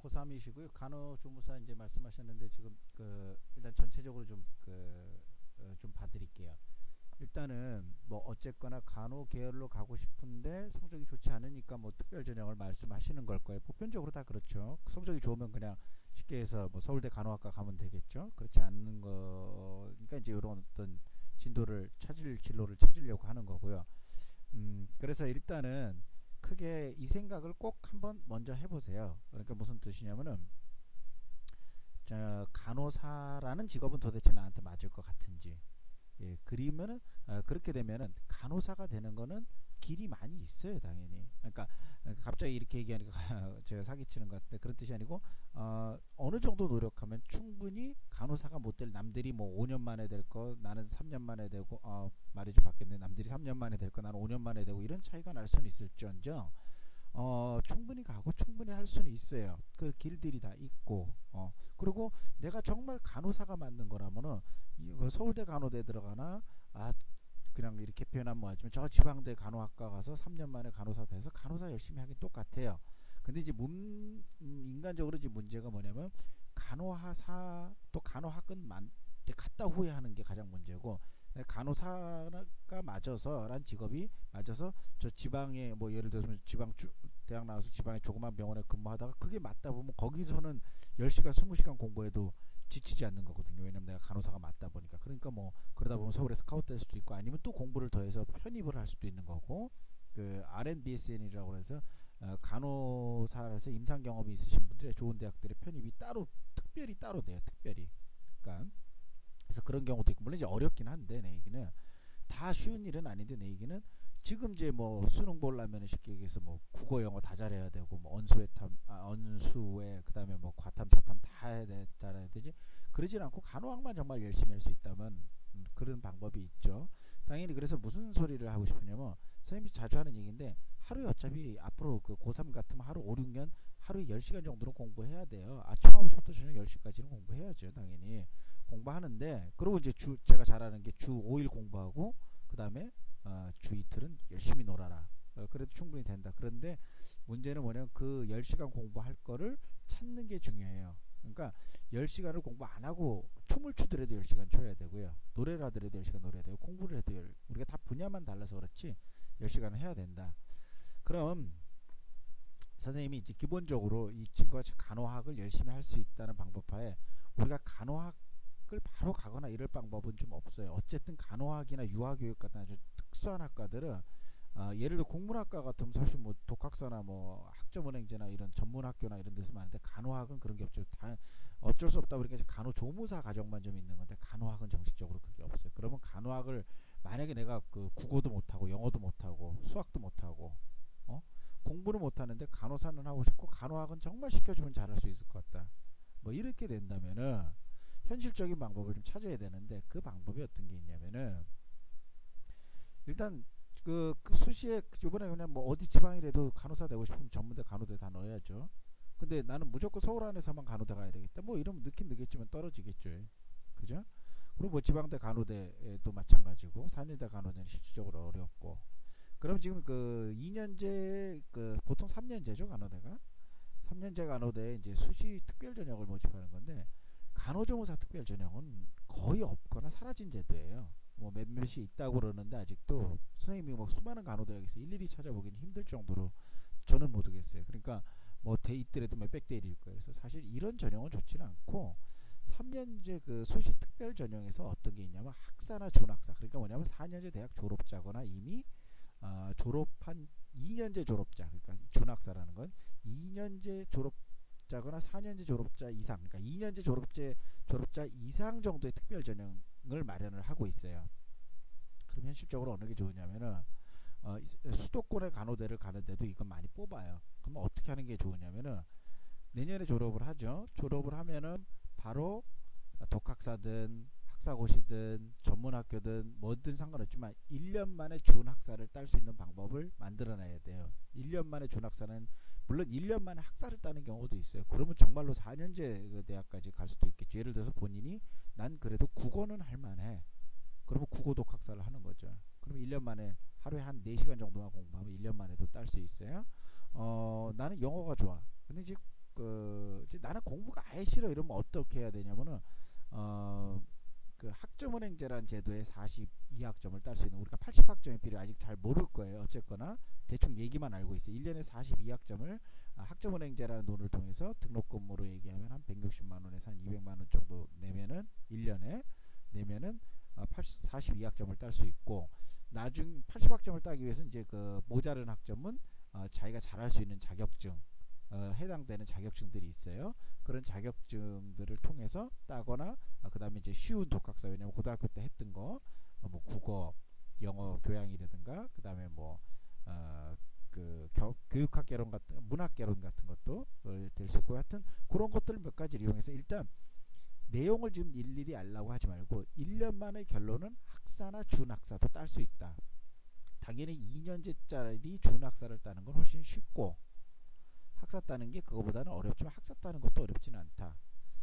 고3이시고요. 간호조무사 이제 말씀하셨는데 지금 일단 전체적으로 좀 봐드릴게요. 일단은 뭐 어쨌거나 간호 계열로 가고 싶은데 성적이 좋지 않으니까 뭐 특별 전형을 말씀하시는 걸 거예요. 보편적으로 다 그렇죠. 성적이 좋으면 그냥 쉽게 해서 뭐 서울대 간호학과 가면 되겠죠. 그렇지 않는 거니까 이제 이런 어떤 진로를 찾으려고 하는 거고요. 그래서 일단은 크게 이 생각을 꼭 한번 먼저 해보세요. 그러니까 무슨 뜻이냐면은 간호사라는 직업은 도대체 나한테 맞을 것 같은지. 예, 그러면은 그렇게 되면은 간호사가 되는 거는 길이 많이 있어요, 당연히. 그러니까 갑자기 이렇게 얘기하니까 제가 사기치는 것 같은데 그런 뜻이 아니고 어느 정도 노력하면 충분히 간호사가 못 될 남들이 뭐 5년 만에 될 거 나는 3년 만에 되고 말이 좀 바뀌었네. 남들이 3년 만에 될 거 나는 5년 만에 되고 이런 차이가 날 수는 있을지언정 충분히 가고 충분히 할 수는 있어요. 그 길들이 다 있고 그리고 내가 정말 간호사가 맞는 거라면은 서울대 간호대 들어가나 그냥 이렇게 표현하면 뭐하지만 저 지방대 간호학과 가서 3년 만에 간호사 돼서 간호사 열심히 하긴 똑같아요. 근데 이제 인간적으로 이제 문제가 뭐냐면 간호사 또 간호학은 갔다 후회하는 게 가장 문제고 간호사가 맞아서란 직업이 맞아서 저 지방에 뭐 예를 들어서 대학 나와서 지방에 조그만 병원에 근무하다가 그게 맞다 보면 거기서는 10시간 20시간 공부해도 지치지 않는 거거든요. 왜냐면 내가 간호사가 맞다 보니까. 그러니까 뭐 그러다 보면 서울에 스카우트 될 수도 있고 아니면 또 공부를 더해서 편입을 할 수도 있는 거고 그 RNBSN이라고 해서 간호사라서 임상 경험이 있으신 분들의 좋은 대학들의 편입이 특별히 따로 돼요. 특별히. 그러니까 그래서 그런 경우도 있고 물론 이제 어렵긴 한데 내 얘기는 다 쉬운 일은 아닌데 내 얘기는 지금 이제 뭐 수능 보려면 쉽게 얘기해서 뭐 국어 영어 다 잘해야 되고 뭐 언수회 그다음에 뭐 과탐 사탐 다 잘해야 되지 그러진 않고 간호학만 정말 열심히 할 수 있다면 그런 방법이 있죠. 당연히 그래서 무슨 소리를 하고 싶으냐면 선생님이 자주 하는 얘기인데 하루에 어차피 앞으로 그 고3 같으면 하루 5, 6년 하루에 10시간 정도는 공부해야 돼요. 아침 9시부터 저녁 10시까지는 공부해야죠. 당연히 공부하는데 그리고 이제 제가 잘하는 게 주 5일 공부하고 그 다음에 주 이틀은 열심히 놀아라. 그래도 충분히 된다. 그런데 문제는 뭐냐면 그 10시간 공부할 거를 찾는 게 중요해요. 그러니까 10시간을 공부 안 하고 춤을 추더라도 10시간 춰야 되고요. 노래를 하더라도 10시간 노래해야 되고 공부를 해도 우리가 다 분야만 달라서 그렇지 10시간은 해야 된다. 그럼 선생님이 이제 기본적으로 이 친구가 간호학을 열심히 할 수 있다는 방법하에 우리가 간호학을 바로 가거나 이럴 방법은 좀 없어요. 어쨌든 간호학이나 유아교육 같은 아주 특수한 학과들은 예를 들어 국문학과 같으면 사실 뭐 독학사나 뭐 학점은행제나 이런 전문학교나 이런 데서 많은데 간호학은 그런 게 없죠. 어쩔 수 없다 보니까 간호조무사 과정만 좀 있는 건데 간호학은 정식적으로 그게 없어요. 그러면 간호학을 만약에 내가 그 국어도 못하고 영어도 못하고 수학도 못하고 공부는 못하는데 간호사는 하고 싶고 간호학은 정말 시켜주면 잘할 수 있을 것 같다. 뭐 이렇게 된다면은 현실적인 방법을 좀 찾아야 되는데 그 방법이 어떤 게 있냐면은 일단 그 수시에 이번에 그냥 뭐 어디 지방이라도 간호사 되고 싶으면 전문대 간호대 다 넣어야죠. 근데 나는 무조건 서울 안에서만 간호대 가야 되겠다. 뭐 이러면 넣긴 넣겠지만 떨어지겠죠. 그죠? 그리고 뭐 지방대 간호대도 마찬가지고 4년제 간호대는 실질적으로 어렵고 그럼 지금 그 2년제 보통 3년제죠 간호대가 3년제 간호대 이제 수시 특별 전형을 모집하는 건데 간호조무사 특별 전형은 거의 없거나 사라진 제도예요. 뭐 몇몇이 있다고 그러는데 아직도 선생님이 뭐 수많은 간호대학에서 일일이 찾아보기는 힘들 정도로 저는 모르겠어요. 그러니까 뭐 대 있더라도 몇백 대 1일 거예요. 그래서 사실 이런 전형은 좋지는 않고 3년제 그 수시 특별 전형에서 어떤 게 있냐면 학사나 준학사 그러니까 뭐냐면 4년제 대학 졸업자거나 이미 졸업한 2년제 졸업자 그러니까 준학사라는 건 2년제 졸업자거나 4년제 졸업자 이상 그러니까 2년제 졸업자 이상 정도의 특별 전형을 마련을 하고 있어요. 그럼 현실적으로 어느 게 좋으냐면은 수도권의 간호대를 가는데도 이건 많이 뽑아요. 그럼 어떻게 하는 게 좋으냐면은 내년에 졸업을 하죠. 졸업을 하면은 바로 독학사든 학사고시든 전문학교든 뭐든 상관없지만 1년 만에 준학사를 딸 수 있는 방법을 만들어내야 돼요. 1년 만에 준학사는 물론 1년 만에 학사를 따는 경우도 있어요. 그러면 정말로 4년제 대학까지 갈 수도 있겠죠. 예를 들어서 본인이 난 그래도 국어는 할만해. 그러면 국어 독학사를 하는 거죠. 그럼 1년 만에 하루에 한 4시간 정도만 공부하면 1년 만에도 딸 수 있어요. 나는 영어가 좋아. 근데 이제 이제 나는 공부가 아예 싫어 이러면 어떻게 해야 되냐면은 그 학점은행제라는 제도에 42학점을 딸 수 있는, 우리가 80학점이 필요 아직 잘 모를 거예요. 어쨌거나 대충 얘기만 알고 있어요. 1년에 42학점을 학점은행제라는 돈을 통해서 등록금으로 얘기하면 한 160만 원에서 한 200만 원 정도 내면은 1년에 내면은 42학점을 딸 수 있고, 나중 80학점을 따기 위해서 이제 그 모자른 학점은 자기가 잘할 수 있는 자격증, 해당되는 자격증들이 있어요. 그런 자격증들을 통해서 따거나, 그 다음에 이제 쉬운 독학사, 왜냐면 고등학교 때 했던 거, 뭐 국어, 영어 교양이라든가, 그 다음에 뭐 그 교육학 개론 같은, 문학 개론 같은 것도 될 수 있고, 하여튼 그런 것들을 몇 가지 이용해서 일단 내용을 지금 일일이 알라고 하지 말고 1년 만의 결론은 학사나 준학사도 딸 수 있다. 당연히 2년제짜리 준학사를 따는 건 훨씬 쉽고, 학사 따는 게 그거보다는 어렵지만 학사 따는 것도 어렵지는 않다.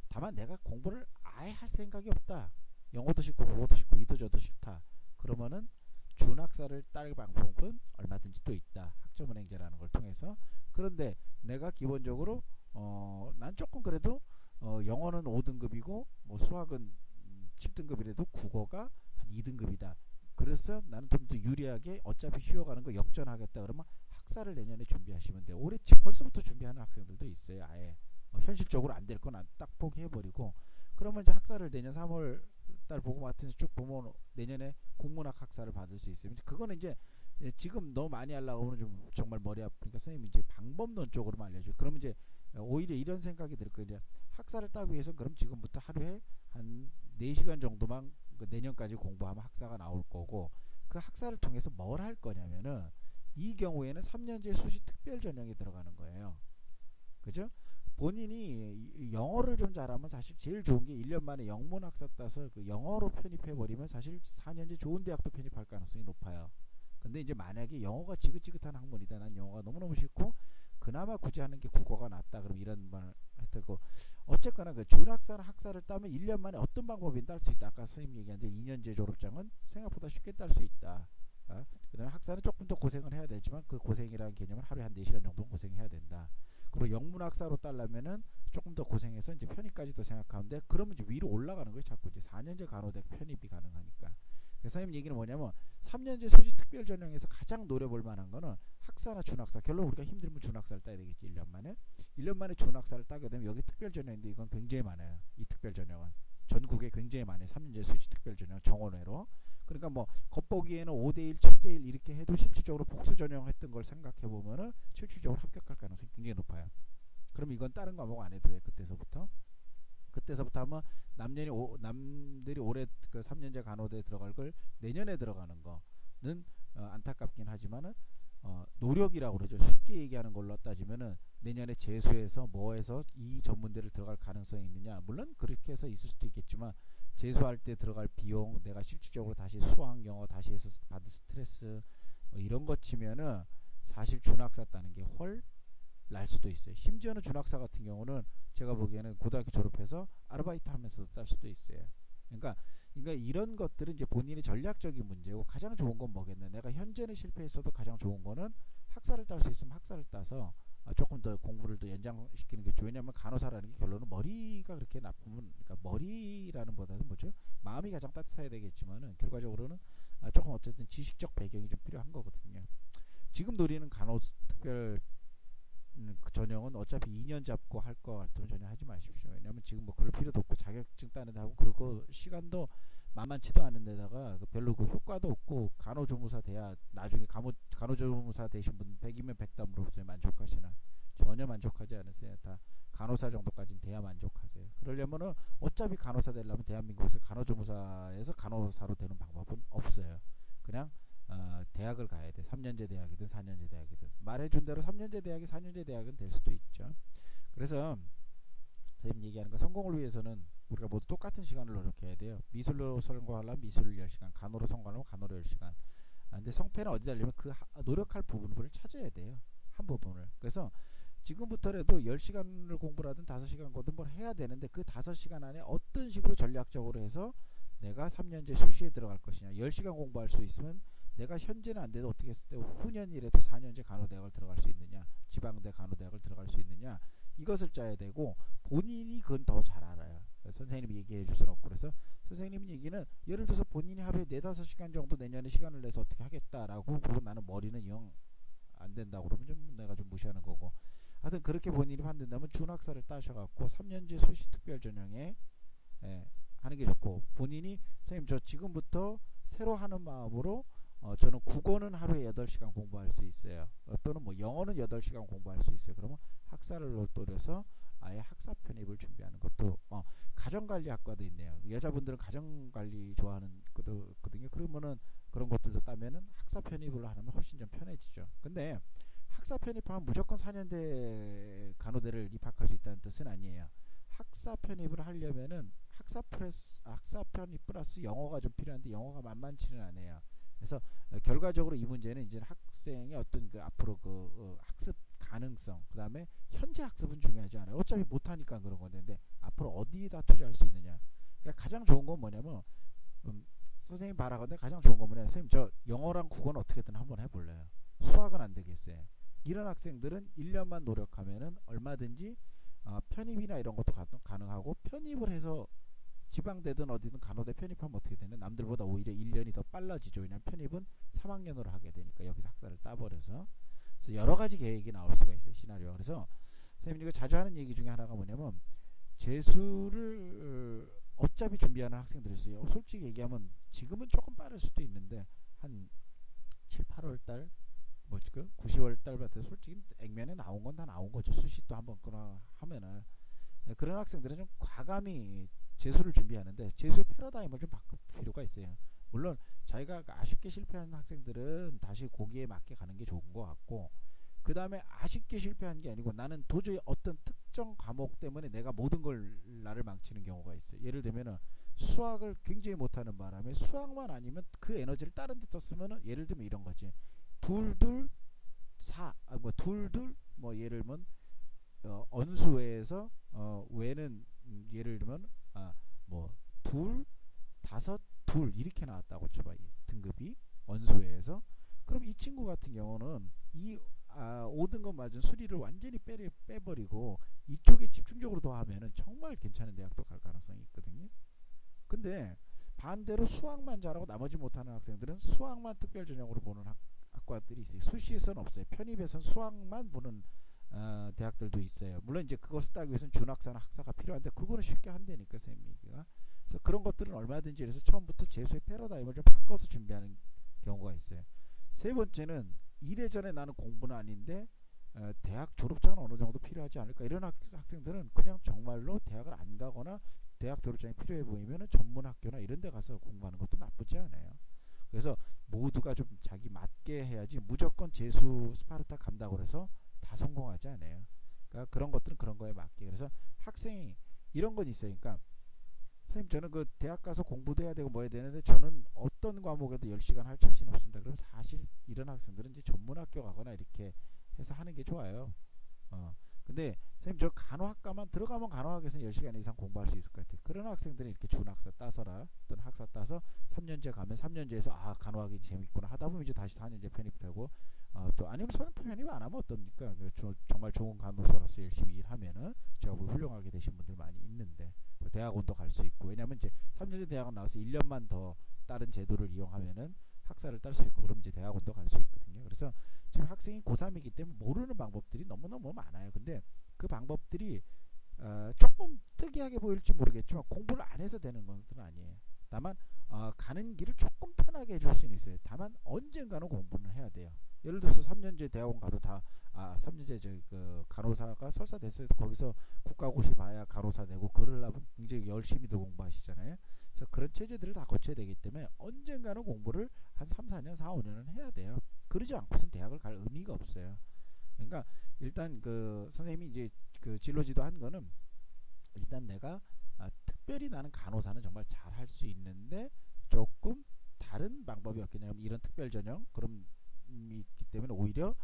다만 내가 공부를 아예 할 생각이 없다, 영어도 싫고 국어도 싫고 이도저도 싫다, 그러면은 준학사를 딸 방법은 얼마든지 또 있다, 학점은행제라는 걸 통해서. 그런데 내가 기본적으로 난 조금 그래도 영어는 5등급이고 뭐 수학은 7등급이라도 국어가 한 2등급이다, 그래서 나는 좀 더 유리하게 어차피 쉬어가는 거 역전하겠다, 그러면 학사를 내년에 준비하시면 돼요. 올해 벌써부터 준비하는 학생들도 있어요. 아예 현실적으로 안 될 건 딱 포기해버리고, 그러면 이제 학사를 내년 3월 달 보고 마트에서 쭉 보면 내년에 국문학 학사를 받을 수 있어요. 그거는 이제 지금 너무 많이 하려고 하면 좀 정말 머리 아프니까 선생님이 이제 방법론 쪽으로만 알려줘요. 그러면 이제 오히려 이런 생각이 들 거예요. 학사를 따기 위해서 그럼 지금부터 하루에 한 4시간 정도만 내년까지 공부하면 학사가 나올 거고, 그 학사를 통해서 뭘 할 거냐면은 이 경우에는 3년제 수시 특별 전형이 들어가는 거예요. 그죠? 본인이 영어를 좀 잘하면 사실 제일 좋은 게 1년 만에 영문학사 따서 그 영어로 편입해버리면 사실 4년제 좋은 대학도 편입할 가능성이 높아요. 근데 이제 만약에 영어가 지긋지긋한 학문이다, 난 영어가 너무너무 싫고 그나마 굳이 하는 게 국어가 낫다, 그럼 이런 말 했고, 어쨌거나 그 준학사나 학사를 따면 1년 만에 어떤 방법이든 딸 수 있다. 아까 선생님 얘기한 대로 2년제 졸업장은 생각보다 쉽게 딸 수 있다. 그 다음에 학사는 조금 더 고생을 해야 되지만 그 고생이라는 개념은 하루에 한 4시간 정도 고생해야 된다. 그리고 영문학사로 따려면은 조금 더 고생해서 이제 편입까지도 생각하는데, 그러면 이제 위로 올라가는 거예요. 자꾸 이제 4년제 간호대 편입이 가능하니까. 그래서 선생님 얘기는 뭐냐면 3년제 수시 특별 전형에서 가장 노려볼 만한 거는 학사나 준학사. 결론 우리가 힘들면 준학사를 따야 되겠지. 1년 만에 준학사를 따게 되면 여기 특별 전형인데 이건 굉장히 많아요. 이 특별 전형은 전국에 굉장히 많아요. 3년제 수시 특별 전형 정원외로. 그러니까 뭐 겉보기에는 5대1, 7대1 이렇게 해도 실질적으로 복수 전형했던 걸 생각해 보면은 실질적으로 합격할 가능성이 굉장히 높아요. 그럼 이건 다른 과목 안 해도 돼. 그때서부터 하면 남들이 올해 그 3년제 간호대에 들어갈 걸 내년에 들어가는 거는 안타깝긴 하지만은 노력이라고 그러죠. 쉽게 얘기하는 걸로 따지면은 내년에 재수해서 뭐해서 이 전문대를 들어갈 가능성이 있느냐, 물론 그렇게 해서 있을 수도 있겠지만 재수할 때 들어갈 비용, 내가 실질적으로 다시 수학 영어 다시 해서 받을 스트레스 이런 거 치면은 사실 준학사 따는 게 훨 날 수도 있어요. 심지어는 준학사 같은 경우는 제가 보기에는 고등학교 졸업해서 아르바이트 하면서도 딸 수도 있어요. 그러니까 이런 것들은 이제 본인의 전략적인 문제고, 가장 좋은 건 뭐겠냐, 내가 현재는 실패했어도 가장 좋은 거는 학사를 딸 수 있으면 학사를 따서 조금 더 공부를 더 연장시키는 게 좋죠. 왜냐하면 간호사라는 게 결론은 머리가 그렇게 나쁘면, 그러니까 머리라는 보다는 뭐죠, 마음이 가장 따뜻해야 되겠지만은 결과적으로는 조금 어쨌든 지식적 배경이 좀 필요한 거거든요. 지금 노리는 간호 특별 그 전형은 어차피 2년 잡고 할 거 같으면 전혀 하지 마십시오. 왜냐하면 지금 뭐 그럴 필요도 없고 자격증 따는데 하고, 그리고 시간도 만만치도 않은데다가 별로 그 효과도 없고, 간호조무사 돼야 나중에 간호조무사 되신 분 100이면 100다 물어보세요. 만족하시나? 전혀 만족하지 않으세요. 다 간호사 정도까지는 돼야 만족하세요. 그러려면은 어차피 간호사 되려면 대한민국에서 간호조무사에서 간호사로 되는 방법은 없어요. 그냥 대학을 가야 돼. 3년제 대학이든 4년제 대학이든. 말해준 대로 3년제 대학이 4년제 대학은 될 수도 있죠. 그래서 선생님 얘기하는 거, 성공을 위해서는 우리가 모두 똑같은 시간을 노력해야 돼요. 미술로 성공하려면 미술을 10시간, 간호로 성공하려면 간호로 10시간. 근데 성패는 어디다 하려면 그 노력할 부분을 찾아야 돼요. 한 부분을. 그래서 지금부터라도 10시간을 공부를 하든 5시간 거든 뭘 해야 되는데, 그 5시간 안에 어떤 식으로 전략적으로 해서 내가 3년제 수시에 들어갈 것이냐. 10시간 공부할 수 있으면 내가 현재는 안 돼도 어떻게 했을 때 후년이라도 4년제 간호대학을 들어갈 수 있느냐, 지방대 간호대학을 들어갈 수 있느냐, 이것을 짜야 되고 본인이 그건 더 잘 알아요. 선생님이 얘기해 줄 수는 없고. 그래서 선생님 얘기는 예를 들어서 본인이 하루에 4-5시간 정도 내년에 시간을 내서 어떻게 하겠다라고 그러고 나는 머리는 영 안 된다고 그러면 좀 내가 좀 무시하는 거고. 하여튼 그렇게 본인이 판단된다면 준학사를 따셔갖고 3년제 수시 특별 전형에 하는 게 좋고, 본인이 선생님 저 지금부터 새로 하는 마음으로 저는 국어는 하루에 8시간 공부할 수 있어요. 또는 뭐 영어는 8시간 공부할 수 있어요. 그러면 학사를 노려서 아예 학사 편입을 준비하는 것도 가정관리학과도 있네요. 여자분들은 가정관리 좋아하는 거거든요. 그러면은 그런 것들도 따면은 학사 편입을 하면 훨씬 좀 편해지죠. 근데 학사 편입하면 무조건 4년대 간호대를 입학할 수 있다는 뜻은 아니에요. 학사 편입을 하려면은 학사 편입 플러스 영어가 좀 필요한데 영어가 만만치는 않아요. 그래서 결과적으로 이 문제는 이제 학생의 어떤 그 앞으로 그 학습 가능성, 그 다음에 현재 학습은 중요하지 않아요. 어차피 못하니까 그런 건데, 근데 앞으로 어디에다 투자할 수 있느냐. 그러니까 가장 좋은 건 뭐냐면 선생님 바라건대 가장 좋은 건 뭐냐면, 선생님 저 영어랑 국어는 어떻게든 한번 해볼래요. 수학은 안 되겠어요. 이런 학생들은 1년만 노력하면은 얼마든지 편입이나 이런 것도 가능하고, 편입을 해서 지방대든 어디든 간호대 편입하면 어떻게 되냐, 남들보다 오히려 1년이 더 빨라지죠. 왜냐하면 편입은 3학년으로 하게 되니까 여기서 학사를 따버려서. 그래서 여러 가지 계획이 나올 수가 있어요, 시나리오. 그래서 선생님이 자주 하는 얘기 중에 하나가 뭐냐면, 재수를 어차피 준비하는 학생들이 있어요. 솔직히 얘기하면 지금은 조금 빠를 수도 있는데 한 7, 8월 달 뭐 지금 9, 10월 달부터 솔직히 액면에 나온 건 다 나온 거죠. 수시도 한번 끊어 하면은. 그런 학생들은 좀 과감히 재수를 준비하는데 재수의 패러다임을 좀 바꿀 필요가 있어요. 물론 자기가 아쉽게 실패한 학생들은 다시 거기에 맞게 가는 게 좋은 것 같고, 그 다음에 아쉽게 실패한 게 아니고 나는 도저히 어떤 특정 과목 때문에 내가 모든 걸 나를 망치는 경우가 있어요. 예를 들면은 수학을 굉장히 못하는 바람에 수학만 아니면 그 에너지를 다른 데 썼으면은, 예를 들면 이런 거지. 둘둘 뭐 예를 들면 언수회에서 외는 예를 들면 뭐 둘, 다섯, 둘 이렇게 나왔다고 쳐봐, 등급이 언수회에서. 그럼 이 친구 같은 경우는 이 5등급 맞은 수리를 완전히 빼버리고 이쪽에 집중적으로 더 하면은 정말 괜찮은 대학도 갈 가능성이 있거든요. 근데 반대로 수학만 잘하고 나머지 못하는 학생들은 수학만 특별 전형으로 보는 학과들이 있어요. 수시에서는 없어요. 편입에서는 수학만 보는 대학들도 있어요. 물론 이제 그것을 따기 위해서는 준학사나 학사가 필요한데 그거는 쉽게 한다니까, 선생님이. 그래서 그런 것들은 얼마든지, 그래서 처음부터 재수의 패러다임을 좀 바꿔서 준비하는 경우가 있어요. 세 번째는 이래전에 나는 공부는 아닌데 대학 졸업장은 어느 정도 필요하지 않을까, 이런 학생들은 그냥 정말로 대학을 안 가거나 대학 졸업장이 필요해 보이면 전문 학교나 이런 데 가서 공부하는 것도 나쁘지 않아요. 그래서 모두가 좀 자기 맞게 해야지 무조건 재수 스파르타 간다고 해서 다 성공하지 않아요. 그러니까 그런 것들은 그런 거에 맞게. 그래서 학생이 이런 건 있어요. 그러니까 선생님 저는 그 대학 가서 공부도 해야 되고 뭐 해야 되는데 저는 어떤 과목에도 10시간 할 자신 없습니다. 그럼 사실 이런 학생들은 이제 전문학교 가거나 이렇게 해서 하는 게 좋아요. 근데 선생님 저 간호학과만 들어가면 간호학에서는 10시간 이상 공부할 수 있을 것 같아요. 그런 학생들은 이렇게 준학사 따서라 또는 학사 따서 3년제 가면 3년제에서 간호학이 재밌구나 하다 보면 이제 다시 4년제 편입되고, 또 아니면 편입 안 하면 어떻습니까? 정말 좋은 간호사로서 열심히 일하면은 제가 뭐 훌륭하게 되신 분들 많이 있는데 대학원도 갈 수 있고. 왜냐면 이제 3년제 대학원 나와서 1년만 더 다른 제도를 이용하면은 학사를 딸 수 있고, 그럼 이제 대학원도 갈 수 있거든요. 그래서 지금 학생이 고3이기 때문에 모르는 방법들이 너무너무 많아요. 근데 그 방법들이 조금 특이하게 보일지 모르겠지만 공부를 안 해서 되는 것은 아니에요. 다만 가는 길을 조금 편하게 해줄 수는 있어요. 다만 언젠가는 공부는 해야 돼요. 예를 들어서 3년제 대학원 가도 다 3년제 그 간호사가 설사 됐을 때 거기서 국가고시 봐야 간호사 되고, 그러려면 굉장히 열심히들 공부하시잖아요. 그래서 그런 체제들을 다 거쳐야 되기 때문에 언젠가는 공부를 한 3, 4년, 4, 5년은 해야 돼요. 그러지 않고선 대학을 갈 의미가 없어요. 그러니까 일단 그 선생님이 이제 그 진로지도 한 거는, 일단 내가 특별히 나는 간호사는 정말 잘 할 수 있는데 조금 다른 방법이 없겠냐면 이런 특별 전형 그럼 있기 때문에 오히려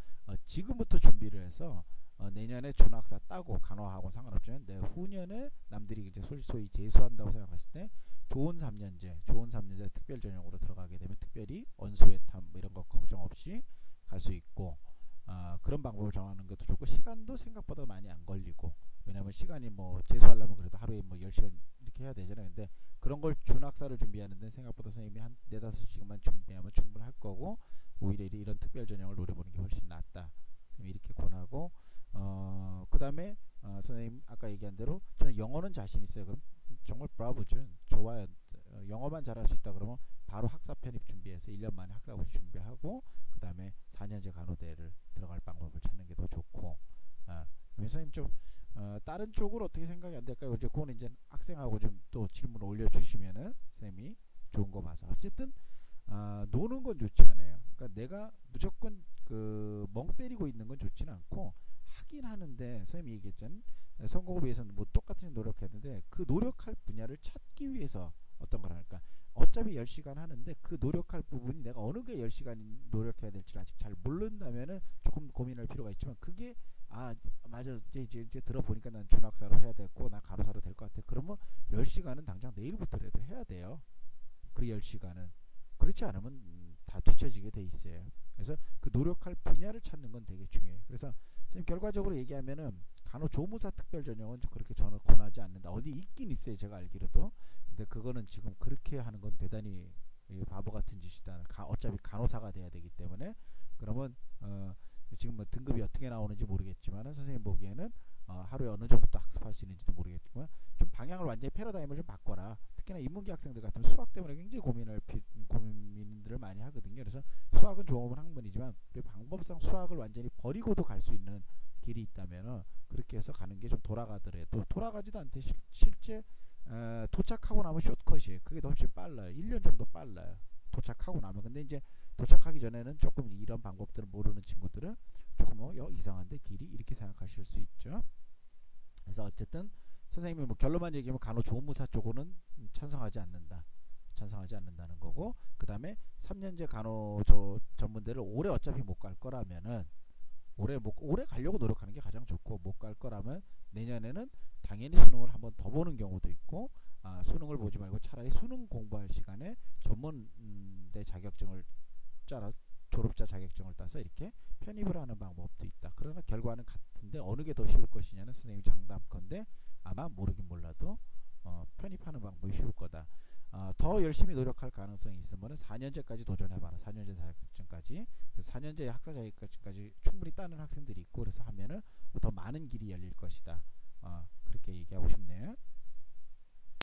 지금부터 준비를 해서 내년에 준학사 따고 간호학원 상관없지만 내후년에 남들이 이제 소위 재수한다고 생각했을 때 좋은 3년제 특별 전형으로 들어가게 되면 특별히 언수회탐 뭐 이런 거 걱정 없이 갈 수 있고, 그런 방법을 정하는 것도 좋고 시간도 생각보다 많이 안 걸리고, 그러면 시간이 뭐 재수하려면 그래도 하루에 뭐 10시간 이렇게 해야 되잖아요. 근데 그런 걸 준학사를 준비하는데 생각보다 선생님이 한 4-5시간만 준비하면 충분할 거고, 오히려 이런 특별 전형을 노려보는 게 훨씬 낫다. 이렇게 권하고, 그 다음에 선생님 아까 얘기한 대로 저는 영어는 자신 있어요. 그럼 정말 브라보죠. 좋아요. 영어만 잘할 수 있다 그러면 바로 학사 편입 준비해서 1년 만에 학사 고시 준비하고, 그 다음에 4년제 간호대를 들어갈 방법을 찾는 게 더 좋고, 선생님 좀 다른 쪽으로 어떻게 생각이 안 될까요? 이제 그거는 이제 학생하고 좀 또 질문을 올려주시면은 선생님이 좋은 거 봐서. 어쨌든 노는 건 좋지 않아요. 그러니까 내가 무조건 그 멍 때리고 있는 건 좋지는 않고, 하긴 하는데 선생님이 얘기했잖아요. 성공을 위해서는 뭐 똑같은 노력했는데 그 노력할 분야를 찾기 위해서 어떤 걸 할까? 어차피 10시간 하는데 그 노력할 부분이 내가 어느 게 10시간 노력해야 될지 아직 잘 모른다면은 조금 고민할 필요가 있지만, 그게 맞아 이제 들어보니까 난 준학사로 해야 되고 나 간호사로 될 것 같아. 그러면 10시간은 당장 내일부터라도 해야 돼요. 그 10시간은. 그렇지 않으면 다 뒤처지게 돼 있어요. 그래서 그 노력할 분야를 찾는 건 되게 중요해요. 그래서 선생님 결과적으로 얘기하면은 간호조무사 특별 전형은 그렇게 저는 권하지 않는다. 어디 있긴 있어요, 제가 알기로도. 근데 그거는 지금 그렇게 하는 건 대단히 바보 같은 짓이다. 어차피 간호사가 돼야 되기 때문에. 그러면 지금 뭐 등급이 어떻게 나오는지 모르겠지만 선생님 보기에는 하루에 어느 정도 학습할 수 있는지도 모르겠지만 좀 방향을 완전히 패러다임을 좀 바꿔라. 특히나 인문계 학생들 같으면 수학 때문에 굉장히 고민들을 많이 하거든요. 그래서 수학은 좋은 학문이지만 우리 방법상 수학을 완전히 버리고도 갈 수 있는 길이 있다면 그렇게 해서 가는 게 좀 돌아가더라도, 돌아가지도 않대. 실제 도착하고 나면 숏컷이에요. 그게 더 훨씬 빨라요. 1년 정도 빨라요. 도착하고 나면. 근데 이제 도착하기 전에는 조금 이런 방법들을 모르는 친구들은 조금 이상한데 길이, 이렇게 생각하실 수 있죠. 그래서 어쨌든 선생님이 뭐 결론만 얘기하면 간호조무사 쪽으로는 찬성하지 않는다는 거고, 그 다음에 3년제 간호 전문대를 올해 어차피 못 갈 거라면은 올해 가려고 노력하는 게 가장 좋고, 못 갈 거라면 내년에는 당연히 수능을 한번 더 보는 경우도 있고, 수능을 보지 말고 차라리 수능 공부할 시간에 전문대 자격증을 졸업자 자격증을 따서 이렇게 편입을 하는 방법도 있다. 그러나 결과는 같은데 어느 게 더 쉬울 것이냐는 선생님이 장담컨대 아마 모르긴 몰라도 편입하는 방법이 쉬울 거다. 더 열심히 노력할 가능성이 있으면 4년제까지 도전해봐라. 4년제 자격증까지. 그래서 4년제 학사 자격증까지 충분히 따는 학생들이 있고, 그래서 하면은 더 많은 길이 열릴 것이다. 그렇게 얘기하고 싶네요.